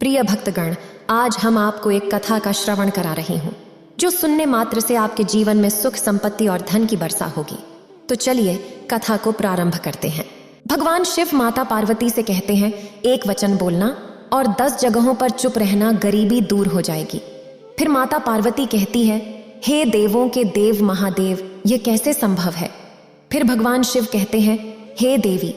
प्रिय भक्तगण, आज हम आपको एक कथा का श्रवण करा रही हूँ जो सुनने मात्र से आपके जीवन में सुख, संपत्ति और धन की वर्षा होगी। तो चलिए कथा को प्रारंभ करते हैं। भगवान शिव माता पार्वती से कहते हैं, एक वचन बोलना और 10 जगहों पर चुप रहना, गरीबी दूर हो जाएगी। फिर माता पार्वती कहती है, हे देवों के देव महादेव, ये कैसे संभव है? फिर भगवान शिव कहते हैं, हे देवी,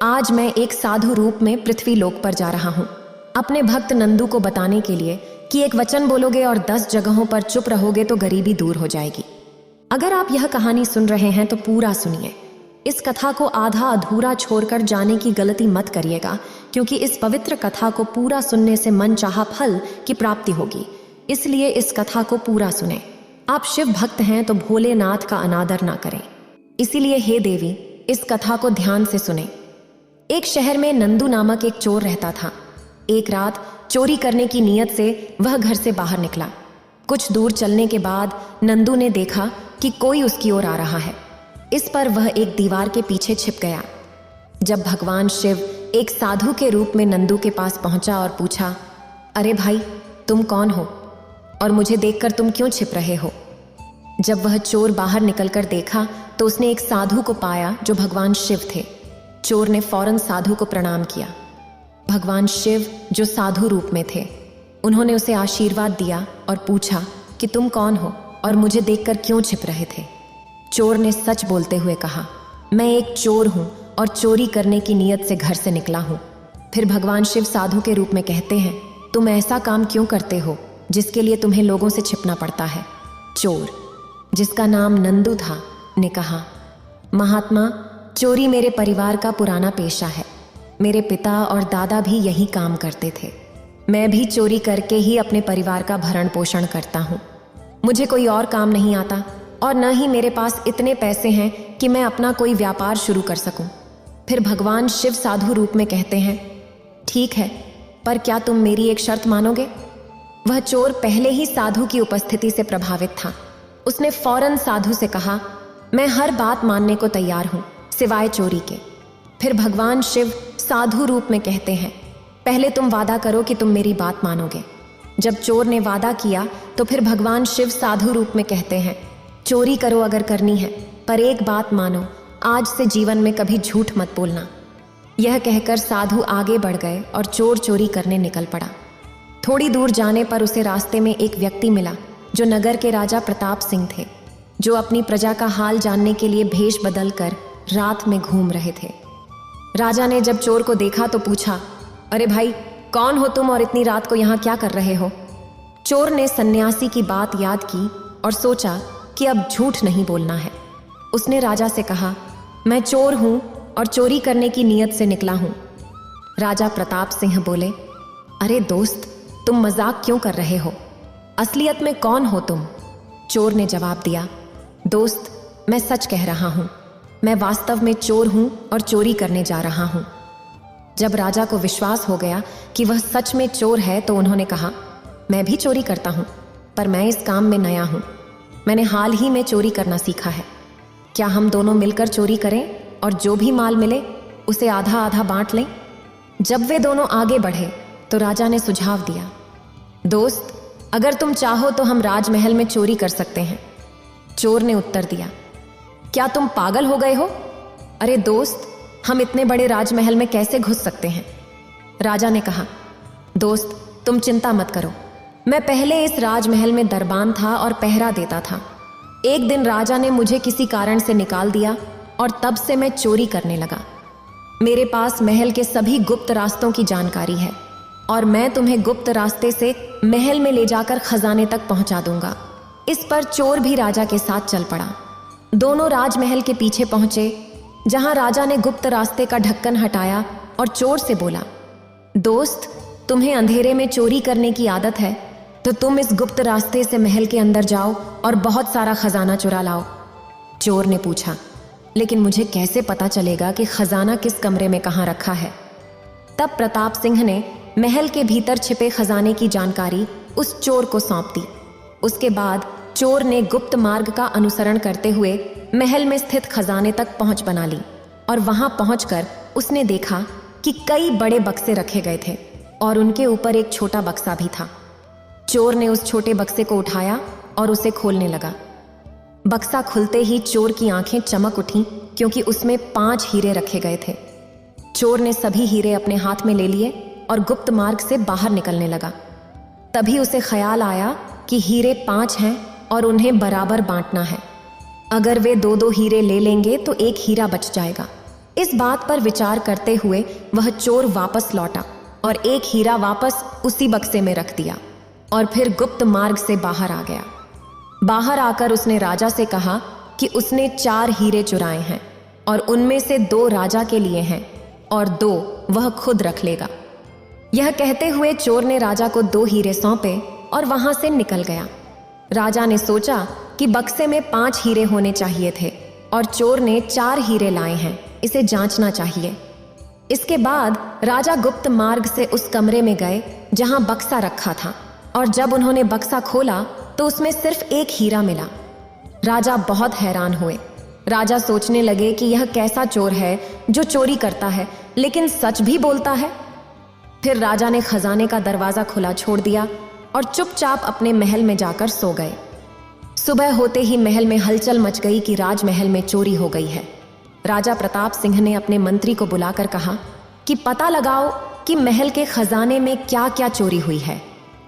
आज मैं एक साधु रूप में पृथ्वी लोक पर जा रहा हूँ अपने भक्त नंदू को बताने के लिए कि एक वचन बोलोगे और 10 जगहों पर चुप रहोगे तो गरीबी दूर हो जाएगी। अगर आप यह कहानी सुन रहे हैं तो पूरा सुनिए। इस कथा को आधा अधूरा छोड़कर जाने की गलती मत करिएगा, क्योंकि इस पवित्र कथा को पूरा सुनने से मन चाहा फल की प्राप्ति होगी। इसलिए इस कथा को पूरा सुने। आप शिव भक्त हैं तो भोलेनाथ का अनादर ना करें। इसीलिए हे देवी, इस कथा को ध्यान से सुने। एक शहर में नंदू नामक एक चोर रहता था। एक रात चोरी करने की नीयत से वह घर से बाहर निकला। कुछ दूर चलने के बाद नंदू ने देखा कि कोई उसकी ओर आ रहा है। इस पर वह एक दीवार के पीछे छिप गया। जब भगवान शिव एक साधु के रूप में नंदू के पास पहुंचा और पूछा, अरे भाई, तुम कौन हो और मुझे देखकर तुम क्यों छिप रहे हो? जब वह चोर बाहर निकलकर देखा तो उसने एक साधु को पाया जो भगवान शिव थे। चोर ने फौरन साधु को प्रणाम किया। भगवान शिव जो साधु रूप में थे, उन्होंने उसे आशीर्वाद दिया और पूछा कि तुम कौन हो और मुझे देखकर क्यों छिप रहे थे? चोर ने सच बोलते हुए कहा, मैं एक चोर हूं और चोरी करने की नीयत से घर से निकला हूं। फिर भगवान शिव साधु के रूप में कहते हैं, तुम ऐसा काम क्यों करते हो जिसके लिए तुम्हें लोगों से छिपना पड़ता है? चोर, जिसका नाम नंदू था, ने कहा, महात्मा, चोरी मेरे परिवार का पुराना पेशा है। मेरे पिता और दादा भी यही काम करते थे। मैं भी चोरी करके ही अपने परिवार का भरण पोषण करता हूँ। मुझे कोई और काम नहीं आता और न ही मेरे पास इतने पैसे हैं कि मैं अपना कोई व्यापार शुरू कर सकूं। फिर भगवान शिव साधु रूप में कहते हैं, ठीक है, पर क्या तुम मेरी एक शर्त मानोगे? वह चोर पहले ही साधु की उपस्थिति से प्रभावित था। उसने फौरन साधु से कहा, मैं हर बात मानने को तैयार हूँ सिवाय चोरी के। फिर भगवान शिव साधु रूप में कहते हैं, पहले तुम वादा करो कि तुम मेरी बात मानोगे। जब चोर ने वादा किया तो फिर भगवान शिव साधु रूप में कहते हैं, चोरी करो अगर करनी है, पर एक बात मानो, आज से जीवन में कभी झूठ मत बोलना। यह कहकर साधु आगे बढ़ गए और चोर चोरी करने निकल पड़ा। थोड़ी दूर जाने पर उसे रास्ते में एक व्यक्ति मिला जो नगर के राजा प्रताप सिंह थे, जो अपनी प्रजा का हाल जानने के लिए भेष बदल कर रात में घूम रहे थे। राजा ने जब चोर को देखा तो पूछा, अरे भाई, कौन हो तुम और इतनी रात को यहाँ क्या कर रहे हो? चोर ने सन्यासी की बात याद की और सोचा कि अब झूठ नहीं बोलना है। उसने राजा से कहा, मैं चोर हूँ और चोरी करने की नीयत से निकला हूँ। राजा प्रताप सिंह बोले, अरे दोस्त, तुम मजाक क्यों कर रहे हो? असलियत में कौन हो तुम? चोर ने जवाब दिया, दोस्त, मैं सच कह रहा हूँ। मैं वास्तव में चोर हूं और चोरी करने जा रहा हूं। जब राजा को विश्वास हो गया कि वह सच में चोर है तो उन्होंने कहा, मैं भी चोरी करता हूं, पर मैं इस काम में नया हूं। मैंने हाल ही में चोरी करना सीखा है। क्या हम दोनों मिलकर चोरी करें और जो भी माल मिले उसे आधा आधा बांट लें? जब वे दोनों आगे बढ़े तो राजा ने सुझाव दिया, दोस्त, अगर तुम चाहो तो हम राजमहल में चोरी कर सकते हैं। चोर ने उत्तर दिया, क्या तुम पागल हो गए हो? अरे दोस्त, हम इतने बड़े राजमहल में कैसे घुस सकते हैं? राजा ने कहा, दोस्त, तुम चिंता मत करो। मैं पहले इस राजमहल में दरबान था और पहरा देता था। एक दिन राजा ने मुझे किसी कारण से निकाल दिया और तब से मैं चोरी करने लगा। मेरे पास महल के सभी गुप्त रास्तों की जानकारी है और मैं तुम्हें गुप्त रास्ते से महल में ले जाकर खजाने तक पहुंचा दूंगा। इस पर चोर भी राजा के साथ चल पड़ा। दोनों राजमहल के पीछे पहुंचे, जहां राजा ने गुप्त रास्ते का ढक्कन हटाया और चोर से बोला, दोस्त, तुम्हें अंधेरे में चोरी करने की आदत है तो तुम इस गुप्त रास्ते से महल के अंदर जाओ और बहुत सारा खजाना चुरा लाओ। चोर ने पूछा, लेकिन मुझे कैसे पता चलेगा कि खजाना किस कमरे में कहाँ रखा है? तब प्रताप सिंह ने महल के भीतर छिपे खजाने की जानकारी उस चोर को सौंप दी। उसके बाद चोर ने गुप्त मार्ग का अनुसरण करते हुए महल में स्थित खजाने तक पहुंच बना ली और वहां पहुंचकर उसने देखा कि कई बड़े बक्से रखे गए थे और उनके ऊपर एक छोटा बक्सा भी था। चोर ने उस छोटे बक्से को उठाया और उसे खोलने लगा। बक्सा खुलते ही चोर की आंखें चमक उठीं, क्योंकि उसमें 5 हीरे रखे गए थे। चोर ने सभी हीरे अपने हाथ में ले लिए और गुप्त मार्ग से बाहर निकलने लगा। तभी उसे ख्याल आया कि हीरे 5 हैं और उन्हें बराबर बांटना है। अगर वे 2-2 हीरे ले लेंगे तो एक हीरा बच जाएगा। इस बात पर विचार करते हुए वह चोर वापस लौटा और एक हीरा वापस उसी बक्से में रख दिया और फिर गुप्त मार्ग से बाहर आ गया। बाहर आकर उसने राजा से कहा कि उसने 4 हीरे चुराए हैं और उनमें से 2 राजा के लिए हैं और 2 वह खुद रख लेगा। यह कहते हुए चोर ने राजा को 2 हीरे सौंपे और वहां से निकल गया। राजा ने सोचा कि बक्से में 5 हीरे होने चाहिए थे और चोर ने 4 हीरे लाए हैं, इसे जांचना चाहिए। इसके बाद राजा गुप्त मार्ग से उस कमरे में गए जहां बक्सा रखा था और जब उन्होंने बक्सा खोला तो उसमें सिर्फ 1 हीरा मिला। राजा बहुत हैरान हुए। राजा सोचने लगे कि यह कैसा चोर है जो चोरी करता है लेकिन सच भी बोलता है। फिर राजा ने खजाने का दरवाजा खुला छोड़ दिया और चुपचाप अपने महल में जाकर सो गए। सुबह होते ही महल में हलचल मच गई कि राजमहल में चोरी हो गई है। राजा प्रताप सिंह ने अपने मंत्री को बुलाकर कहा कि पता लगाओ कि महल के खजाने में क्या क्या चोरी हुई है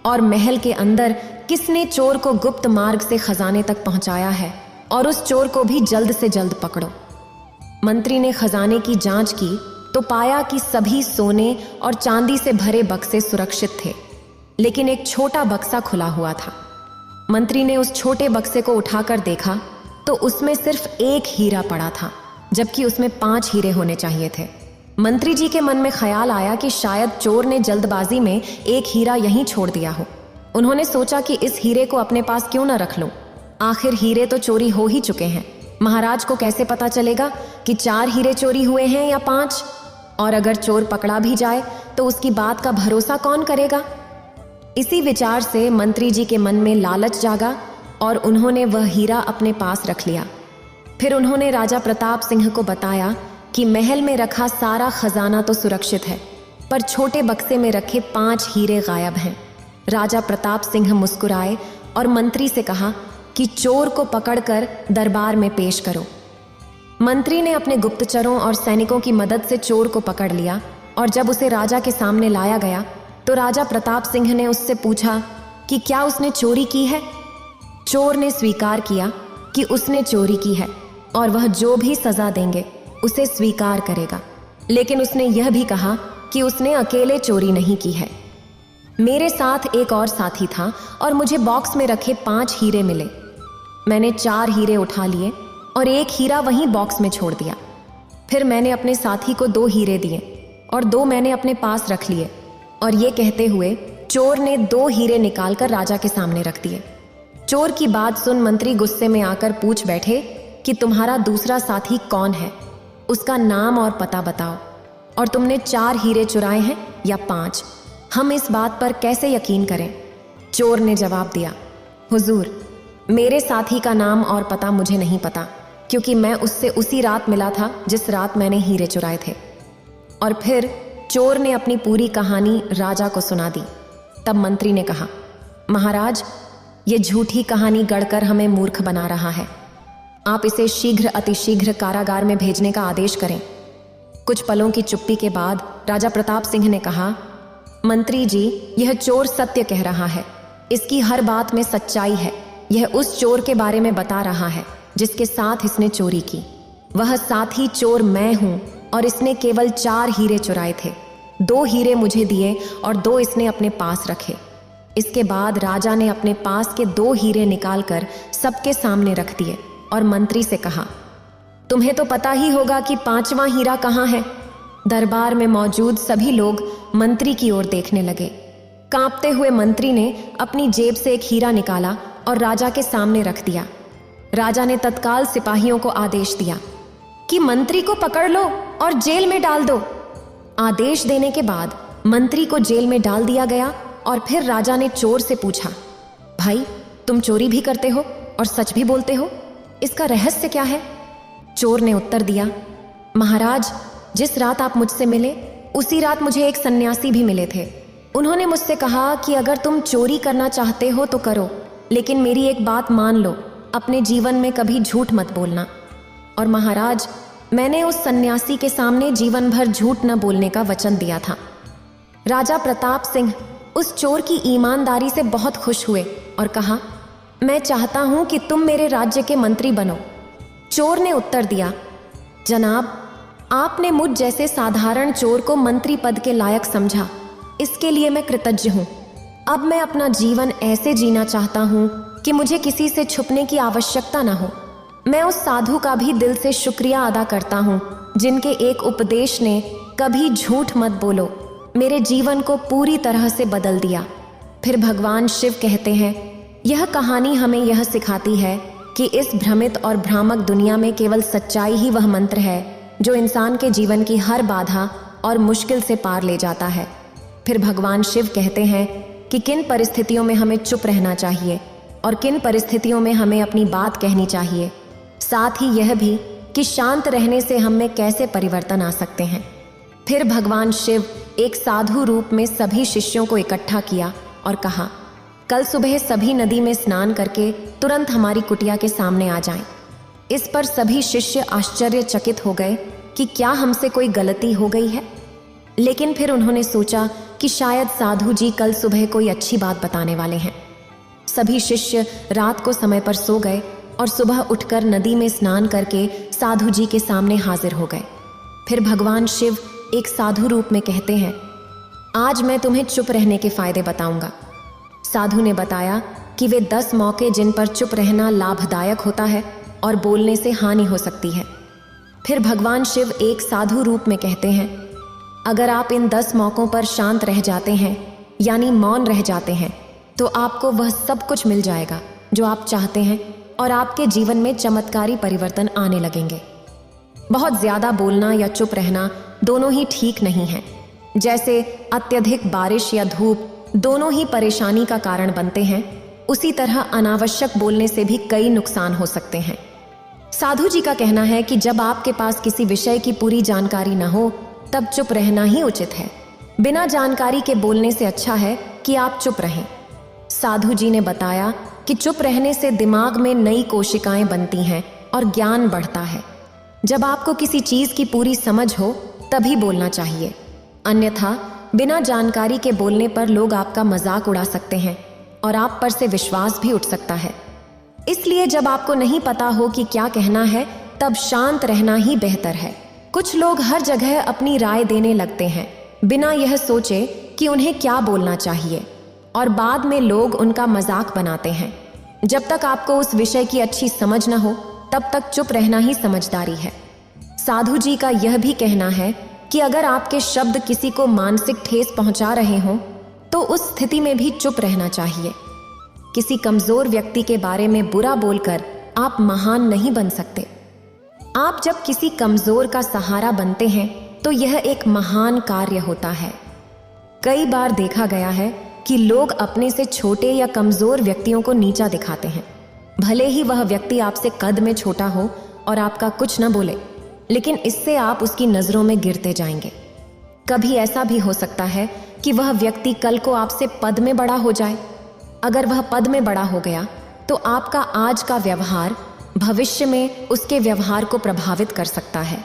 और महल के अंदर किसने चोर को गुप्त मार्ग से खजाने तक पहुंचाया है, और उस चोर को भी जल्द से जल्द पकड़ो। मंत्री ने खजाने की जांच की तो पाया कि सभी सोने और चांदी से भरे बक्से सुरक्षित थे, लेकिन एक छोटा बक्सा खुला हुआ था। मंत्री ने उस छोटे बक्से को उठाकर देखा तो उसमें सिर्फ 1 हीरा पड़ा था, जबकि उसमें 5 हीरे होने चाहिए थे। मंत्री जी के मन में ख्याल आया कि शायद चोर ने जल्दबाजी में 1 हीरा यहीं छोड़ दिया हो। उन्होंने सोचा कि इस हीरे को अपने पास क्यों न रख लूं। आखिर हीरे तो चोरी हो ही चुके हैं। महाराज को कैसे पता चलेगा कि 4 हीरे चोरी हुए हैं या 5? और अगर चोर पकड़ा भी जाए तो उसकी बात का भरोसा कौन करेगा? इसी विचार से मंत्री जी के मन में लालच जागा और उन्होंने वह हीरा अपने पास रख लिया। फिर उन्होंने राजा प्रताप सिंह को बताया कि महल में रखा सारा खजाना तो सुरक्षित है, पर छोटे बक्से में रखे 5 हीरे गायब हैं। राजा प्रताप सिंह मुस्कुराए और मंत्री से कहा कि चोर को पकड़कर दरबार में पेश करो। मंत्री ने अपने गुप्तचरों और सैनिकों की मदद से चोर को पकड़ लिया और जब उसे राजा के सामने लाया गया तो राजा प्रताप सिंह ने उससे पूछा कि क्या उसने चोरी की है। चोर ने स्वीकार किया कि उसने चोरी की है और वह जो भी सजा देंगे उसे स्वीकार करेगा, लेकिन उसने यह भी कहा कि उसने अकेले चोरी नहीं की है। मेरे साथ एक और साथी था और मुझे बॉक्स में रखे 5 हीरे मिले। मैंने 4 हीरे उठा लिए और 1 हीरा वहीं बॉक्स में छोड़ दिया। फिर मैंने अपने साथी को 2 हीरे दिए और 2 मैंने अपने पास रख लिए। और ये कहते हुए चोर ने 2 हीरे निकालकर राजा के सामने रख दिए। चोर की बात सुन मंत्री गुस्से में आकर पूछ बैठे कि तुम्हारा दूसरा साथी कौन है, उसका नाम और पता बताओ, और तुमने 4 हीरे चुराए हैं या 5? हम इस बात पर कैसे यकीन करें? चोर ने जवाब दिया, हुजूर, मेरे साथी का नाम और पता मुझे नहीं पता, क्योंकि मैं उससे उसी रात मिला था जिस रात मैंने हीरे चुराए थे। और फिर चोर ने अपनी पूरी कहानी राजा को सुना दी। तब मंत्री ने कहा, महाराज, ये झूठी कहानी गढ़कर हमें मूर्ख बना रहा है। आप इसे शीघ्र अतिशीघ्र कारागार में भेजने का आदेश करें। कुछ पलों की चुप्पी के बाद राजा प्रताप सिंह ने कहा, मंत्री जी, यह चोर सत्य कह रहा है। इसकी हर बात में सच्चाई है। यह उस चोर के बारे में बता रहा है जिसके साथ इसने चोरी की। वह साथी चोर मैं हूं और इसने केवल 4 हीरे चुराए थे। 2 हीरे मुझे दिए और 2 इसने अपने पास रखे। इसके बाद राजा ने अपने पास के 2 हीरे निकालकर सबके सामने रख दिए और मंत्री से कहा, तुम्हें तो पता ही होगा कि 5वां हीरा कहाँ है। दरबार में मौजूद सभी लोग मंत्री की ओर देखने लगे। कांपते हुए मंत्री ने अपनी जेब से एक हीरा निकाला और राजा के सामने रख दिया। राजा ने तत्काल सिपाहियों को आदेश दिया कि मंत्री को पकड़ लो और जेल में डाल दो। आदेश देने के बाद मंत्री को जेल में डाल दिया गया और फिर राजा ने चोर से पूछा, भाई, तुम चोरी भी करते हो और सच भी बोलते हो, इसका रहस्य क्या है? चोर ने उत्तर दिया, महाराज, जिस रात आप मुझसे मिले उसी रात मुझे एक सन्यासी भी मिले थे। उन्होंने मुझसे कहा कि अगर तुम चोरी करना चाहते हो तो करो, लेकिन मेरी एक बात मान लो, अपने जीवन में कभी झूठ मत बोलना। और महाराज, मैंने उस सन्यासी के सामने जीवन भर झूठ न बोलने का वचन दिया था। राजा प्रताप सिंह उस चोर की ईमानदारी से बहुत खुश हुए और कहा, मैं चाहता हूं कि तुम मेरे राज्य के मंत्री बनो। चोर ने उत्तर दिया, जनाब, आपने मुझ जैसे साधारण चोर को मंत्री पद के लायक समझा, इसके लिए मैं कृतज्ञ हूं। अब मैं अपना जीवन ऐसे जीना चाहता हूं कि मुझे किसी से छुपने की आवश्यकता न हो। मैं उस साधु का भी दिल से शुक्रिया अदा करता हूं जिनके एक उपदेश ने कभी झूठ मत बोलो मेरे जीवन को पूरी तरह से बदल दिया। फिर भगवान शिव कहते हैं, यह कहानी हमें यह सिखाती है कि इस भ्रमित और भ्रामक दुनिया में केवल सच्चाई ही वह मंत्र है जो इंसान के जीवन की हर बाधा और मुश्किल से पार ले जाता है। फिर भगवान शिव कहते हैं कि किन परिस्थितियों में हमें चुप रहना चाहिए और किन परिस्थितियों में हमें अपनी बात कहनी चाहिए, साथ ही यह भी कि शांत रहने से हम में कैसे परिवर्तन आ सकते हैं। फिर भगवान शिव एक साधु रूप में सभी शिष्यों को इकट्ठा किया और कहा, कल सुबह सभी नदी में स्नान करके तुरंत हमारी कुटिया के सामने आ जाएं। इस पर सभी शिष्य आश्चर्यचकित हो गए कि क्या हमसे कोई गलती हो गई है। लेकिन फिर उन्होंने सोचा कि शायद साधु जी कल सुबह कोई अच्छी बात बताने वाले हैं। सभी शिष्य रात को समय पर सो गए और सुबह उठकर नदी में स्नान करके साधु जी के सामने हाजिर हो गए। फिर भगवान शिव एक साधु रूप में कहते हैं, आज मैं तुम्हें चुप रहने के फायदे बताऊंगा। साधु ने बताया कि वे 10 मौके जिन पर चुप रहना लाभदायक होता है और बोलने से हानि हो सकती है। फिर भगवान शिव एक साधु रूप में कहते हैं, अगर आप इन 10 मौकों पर शांत रह जाते हैं यानी मौन रह जाते हैं तो आपको वह सब कुछ मिल जाएगा जो आप चाहते हैं और आपके जीवन में चमत्कारी परिवर्तन आने लगेंगे। बहुत ज्यादा बोलना या चुप रहना दोनों ही ठीक नहीं है। जैसे अत्यधिक बारिश या धूप दोनों ही परेशानी का कारण बनते हैं, उसी तरह अनावश्यक बोलने से भी कई नुकसान हो सकते हैं। साधु जी का कहना है कि जब आपके पास किसी विषय की पूरी जानकारी न हो तब चुप रहना ही उचित है। बिना जानकारी के बोलने से अच्छा है कि आप चुप रहें। साधु जी ने बताया कि चुप रहने से दिमाग में नई कोशिकाएं बनती हैं और ज्ञान बढ़ता है। जब आपको किसी चीज की पूरी समझ हो तभी बोलना चाहिए, अन्यथा बिना जानकारी के बोलने पर लोग आपका मजाक उड़ा सकते हैं और आप पर से विश्वास भी उठ सकता है। इसलिए जब आपको नहीं पता हो कि क्या कहना है तब शांत रहना ही बेहतर है। कुछ लोग हर जगह अपनी राय देने लगते हैं बिना यह सोचे कि उन्हें क्या बोलना चाहिए, और बाद में लोग उनका मजाक बनाते हैं। जब तक आपको उस विषय की अच्छी समझ न हो तब तक चुप रहना ही समझदारी है। साधु जी का यह भी कहना है कि अगर आपके शब्द किसी को मानसिक ठेस पहुंचा रहे हों तो उस स्थिति में भी चुप रहना चाहिए। किसी कमजोर व्यक्ति के बारे में बुरा बोलकर आप महान नहीं बन सकते। आप जब किसी कमजोर का सहारा बनते हैं तो यह एक महान कार्य होता है। कई बार देखा गया है कि लोग अपने से छोटे या कमजोर व्यक्तियों को नीचा दिखाते हैं, भले ही वह व्यक्ति आपसे कद में छोटा हो और आपका कुछ न बोले, लेकिन इससे आप उसकी नजरों में गिरते जाएंगे। कभी ऐसा भी हो सकता है कि वह व्यक्ति कल को आपसे पद में बड़ा हो जाए। अगर वह पद में बड़ा हो गया तो आपका आज का व्यवहार भविष्य में उसके व्यवहार को प्रभावित कर सकता है।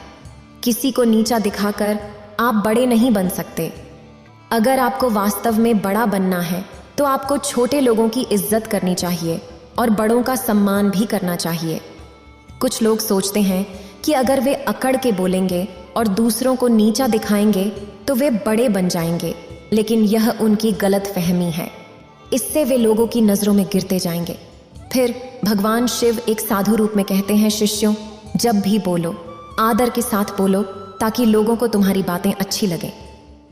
किसी को नीचा दिखाकर आप बड़े नहीं बन सकते। अगर आपको वास्तव में बड़ा बनना है तो आपको छोटे लोगों की इज्जत करनी चाहिए और बड़ों का सम्मान भी करना चाहिए। कुछ लोग सोचते हैं कि अगर वे अकड़ के बोलेंगे और दूसरों को नीचा दिखाएंगे तो वे बड़े बन जाएंगे, लेकिन यह उनकी गलत फहमी है। इससे वे लोगों की नजरों में गिरते जाएंगे। फिर भगवान शिव एक साधु रूप में कहते हैं, शिष्यों, जब भी बोलो आदर के साथ बोलो ताकि लोगों को तुम्हारी बातें अच्छी लगें।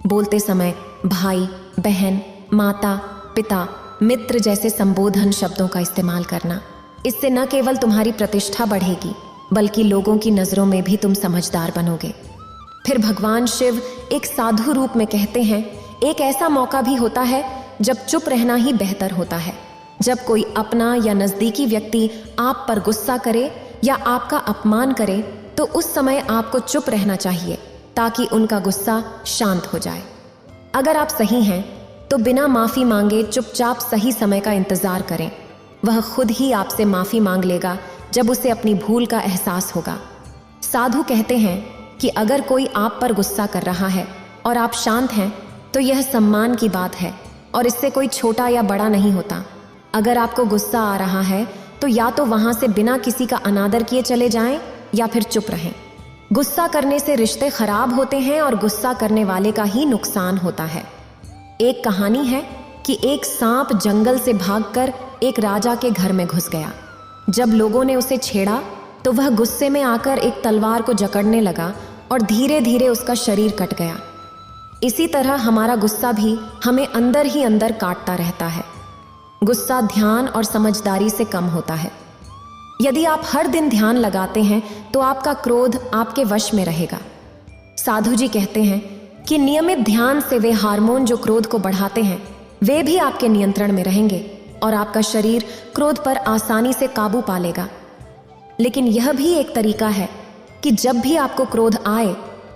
बोलते समय भाई, बहन, माता, पिता, मित्र जैसे संबोधन शब्दों का इस्तेमाल करना। इससे न केवल तुम्हारी प्रतिष्ठा बढ़ेगी बल्कि लोगों की नजरों में भी तुम समझदार बनोगे। फिर भगवान शिव एक साधु रूप में कहते हैं, एक ऐसा मौका भी होता है जब चुप रहना ही बेहतर होता है। जब कोई अपना या नजदीकी व्यक्ति आप पर गुस्सा करे या आपका अपमान करे तो उस समय आपको चुप रहना चाहिए ताकि उनका गुस्सा शांत हो जाए। अगर आप सही हैं तो बिना माफ़ी मांगे चुपचाप सही समय का इंतज़ार करें। वह खुद ही आपसे माफ़ी मांग लेगा जब उसे अपनी भूल का एहसास होगा। साधु कहते हैं कि अगर कोई आप पर गुस्सा कर रहा है और आप शांत हैं तो यह सम्मान की बात है और इससे कोई छोटा या बड़ा नहीं होता। अगर आपको गुस्सा आ रहा है तो या तो वहां से बिना किसी का अनादर किए चले जाएं या फिर चुप रहें। गुस्सा करने से रिश्ते खराब होते हैं और गुस्सा करने वाले का ही नुकसान होता है। एक कहानी है कि एक सांप जंगल से भागकर एक राजा के घर में घुस गया। जब लोगों ने उसे छेड़ा तो वह गुस्से में आकर एक तलवार को जकड़ने लगा और धीरे धीरे उसका शरीर कट गया। इसी तरह हमारा गुस्सा भी हमें अंदर ही अंदर काटता रहता है। गुस्सा ध्यान और समझदारी से कम होता है। यदि आप हर दिन ध्यान लगाते हैं तो आपका क्रोध आपके वश में रहेगा। साधु जी कहते हैं कि नियमित ध्यान से वे हार्मोन जो क्रोध को बढ़ाते हैं वे भी आपके नियंत्रण में रहेंगे और आपका शरीर क्रोध पर आसानी से काबू पा लेगा। लेकिन यह भी एक तरीका है कि जब भी आपको क्रोध आए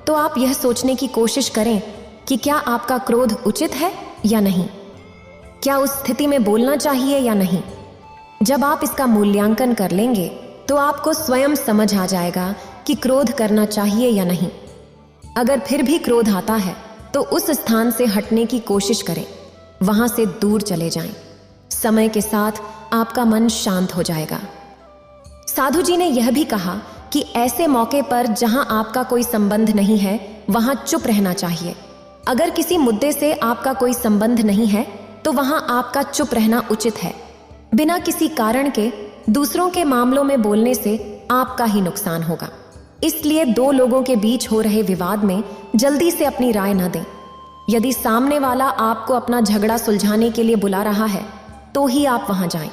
तो आप यह सोचने की कोशिश करें कि क्या आपका क्रोध उचित है या नहीं, क्या उस स्थिति में बोलना चाहिए या नहीं। जब आप इसका मूल्यांकन कर लेंगे तो आपको स्वयं समझ आ जाएगा कि क्रोध करना चाहिए या नहीं। अगर फिर भी क्रोध आता है तो उस स्थान से हटने की कोशिश करें, वहां से दूर चले जाएं। समय के साथ आपका मन शांत हो जाएगा। साधु जी ने यह भी कहा कि ऐसे मौके पर जहां आपका कोई संबंध नहीं है वहां चुप रहना चाहिए। अगर किसी मुद्दे से आपका कोई संबंध नहीं है तो वहां आपका चुप रहना उचित है। बिना किसी कारण के दूसरों के मामलों में बोलने से आपका ही नुकसान होगा। इसलिए दो लोगों के बीच हो रहे विवाद में जल्दी से अपनी राय न दें। यदि सामने वाला आपको अपना झगड़ा सुलझाने के लिए बुला रहा है तो ही आप वहां जाएं।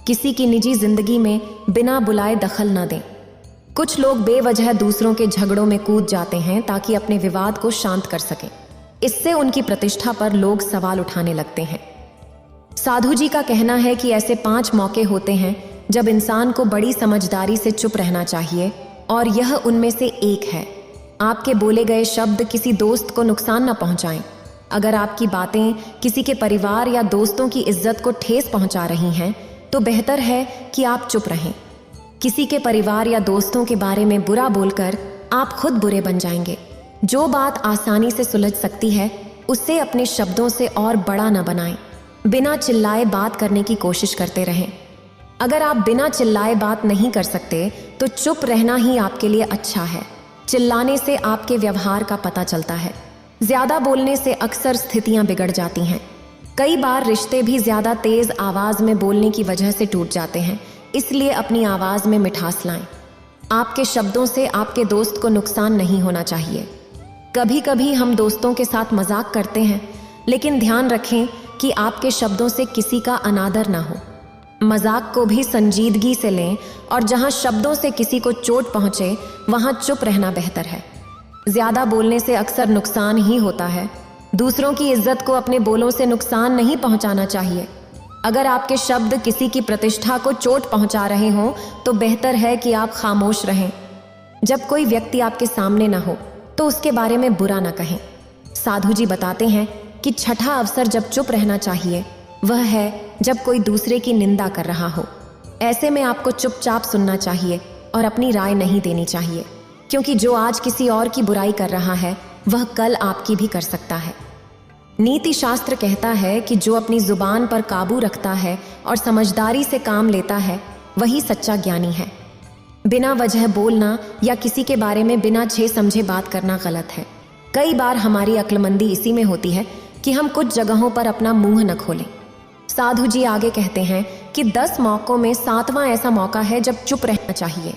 किसी की निजी जिंदगी में बिना बुलाए दखल न दें। कुछ लोग बेवजह दूसरों के झगड़ों में कूद जाते हैं ताकि अपने विवाद को शांत कर सकें। इससे उनकी प्रतिष्ठा पर लोग सवाल उठाने लगते हैं। साधु जी का कहना है कि ऐसे 5 मौके होते हैं जब इंसान को बड़ी समझदारी से चुप रहना चाहिए और यह उनमें से एक है। आपके बोले गए शब्द किसी दोस्त को नुकसान न पहुंचाएं। अगर आपकी बातें किसी के परिवार या दोस्तों की इज्जत को ठेस पहुंचा रही हैं तो बेहतर है कि आप चुप रहें। किसी के परिवार या दोस्तों के बारे में बुरा बोलकर आप खुद बुरे बन जाएंगे। जो बात आसानी से सुलझ सकती है उसे अपने शब्दों से और बड़ा न बनाएं। बिना चिल्लाए बात करने की कोशिश करते रहें। अगर आप बिना चिल्लाए बात नहीं कर सकते तो चुप रहना ही आपके लिए अच्छा है। चिल्लाने से आपके व्यवहार का पता चलता है। ज्यादा बोलने से अक्सर स्थितियां बिगड़ जाती हैं। कई बार रिश्ते भी ज्यादा तेज आवाज में बोलने की वजह से टूट जाते हैं। इसलिए अपनी आवाज में मिठास लाएं। आपके शब्दों से आपके दोस्त को नुकसान नहीं होना चाहिए। कभी कभी हम दोस्तों के साथ मजाक करते हैं, लेकिन ध्यान रखें कि आपके शब्दों से किसी का अनादर ना हो। मजाक को भी संजीदगी से लें और जहां शब्दों से किसी को चोट पहुंचे वहां चुप रहना बेहतर है। ज्यादा बोलने से अक्सर नुकसान ही होता है। दूसरों की इज्जत को अपने बोलों से नुकसान नहीं पहुंचाना चाहिए। अगर आपके शब्द किसी की प्रतिष्ठा को चोट पहुंचा रहे हों तो बेहतर है कि आप खामोश रहें। जब कोई व्यक्ति आपके सामने ना हो तो उसके बारे में बुरा ना कहें। साधु जी बताते हैं कि छठा अवसर जब चुप रहना चाहिए वह है जब कोई दूसरे की निंदा कर रहा हो। ऐसे में आपको चुपचाप सुनना चाहिए और अपनी राय नहीं देनी चाहिए, क्योंकि जो आज किसी और की बुराई कर रहा है वह कल आपकी भी कर सकता है। नीति शास्त्र कहता है कि जो अपनी जुबान पर काबू रखता है और समझदारी से काम लेता है वही सच्चा ज्ञानी है। बिना वजह बोलना या किसी के बारे में बिना छे समझे बात करना गलत है। कई बार हमारी अक्लमंदी इसी में होती है कि हम कुछ जगहों पर अपना मुंह न खोलें। साधु जी आगे कहते हैं कि 10 मौकों में 7वां ऐसा मौका है जब चुप रहना चाहिए।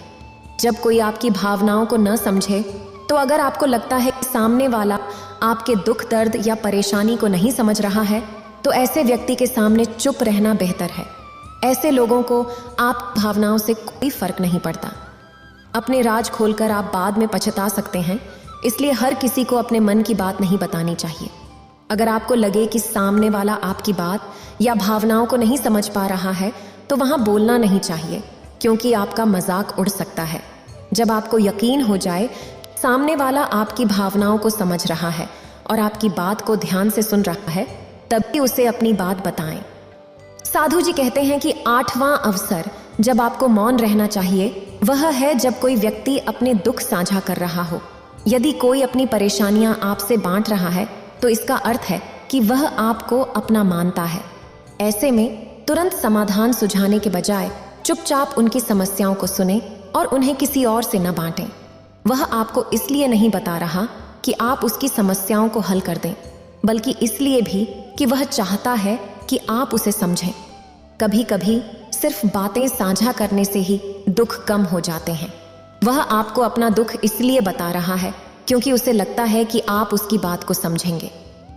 जब कोई आपकी भावनाओं को न समझे तो अगर आपको लगता है कि सामने वाला आपके दुख दर्द या परेशानी को नहीं समझ रहा है तो ऐसे व्यक्ति के सामने चुप रहना बेहतर है। ऐसे लोगों को आप भावनाओं से कोई फर्क नहीं पड़ता। अपने राज खोलकर आप बाद में पछता सकते हैं, इसलिए हर किसी को अपने मन की बात नहीं बतानी चाहिए। अगर आपको लगे कि सामने वाला आपकी बात या भावनाओं को नहीं समझ पा रहा है तो वहां बोलना नहीं चाहिए, क्योंकि आपका मजाक उड़ सकता है। जब आपको यकीन हो जाए सामने वाला आपकी भावनाओं को समझ रहा है और आपकी बात को ध्यान से सुन रहा है तभी उसे अपनी बात बताएं। साधु जी कहते हैं कि 8वां अवसर जब आपको मौन रहना चाहिए वह है जब कोई व्यक्ति अपने दुख साझा कर रहा हो। यदि कोई अपनी परेशानियां आपसे बांट रहा है तो इसका अर्थ है कि वह आपको अपना मानता है। ऐसे में तुरंत समाधान सुझाने के बजाय चुपचाप उनकी समस्याओं को सुने और उन्हें किसी और से न बांटें। वह आपको इसलिए नहीं बता रहा कि आप उसकी समस्याओं को हल कर दें, बल्कि इसलिए भी कि वह चाहता है कि आप उसे समझें। कभी कभी सिर्फ बातें साझा करने से ही दुख कम हो जाते हैं। वह आपको अपना दुख इसलिए बता रहा है क्योंकि उसे लगता है कि आप उसकी बात को समझेंगे।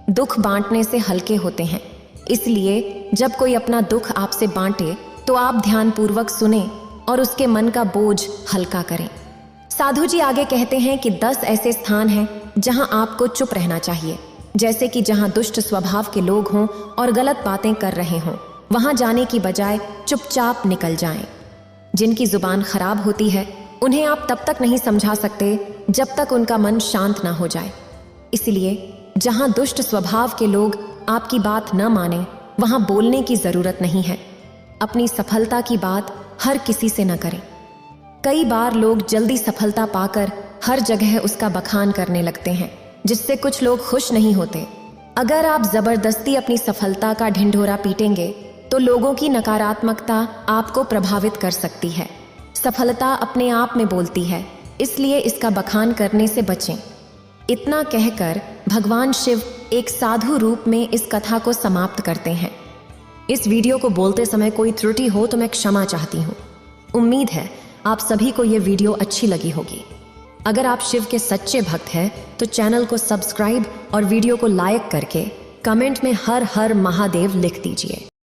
दुख बांटने से हल्के होते हैं, इसलिए जब कोई अपना दुख आपसे बांटे तो आप ध्यानपूर्वक सुने और उसके मन का बोझ हल्का करें। साधु जी आगे कहते हैं कि 10 ऐसे स्थान हैं जहां आपको चुप रहना चाहिए, जैसे कि जहां दुष्ट स्वभाव के लोग हों और गलत बातें कर रहे हों, वहां जाने की बजाय चुपचाप निकल जाएं। जिनकी जुबान खराब होती है उन्हें आप तब तक नहीं समझा सकते जब तक उनका मन शांत ना हो जाए। इसलिए जहां दुष्ट स्वभाव के लोग आपकी बात न माने वहां बोलने की जरूरत नहीं है। अपनी सफलता की बात हर किसी से न करें। कई बार लोग जल्दी सफलता पाकर हर जगह उसका बखान करने लगते हैं, जिससे कुछ लोग खुश नहीं होते। अगर आप जबरदस्ती अपनी सफलता का ढिंढोरा पीटेंगे तो लोगों की नकारात्मकता आपको प्रभावित कर सकती है। सफलता अपने आप में बोलती है, इसलिए इसका बखान करने से बचें। इतना कहकर भगवान शिव एक साधु रूप में इस कथा को समाप्त करते हैं। इस वीडियो को बोलते समय कोई त्रुटि हो तो मैं क्षमा चाहती हूँ। उम्मीद है आप सभी को ये वीडियो अच्छी लगी होगी। अगर आप शिव के सच्चे भक्त हैं तो चैनल को सब्सक्राइब और वीडियो को लाइक करके कमेंट में हर हर महादेव लिख दीजिए।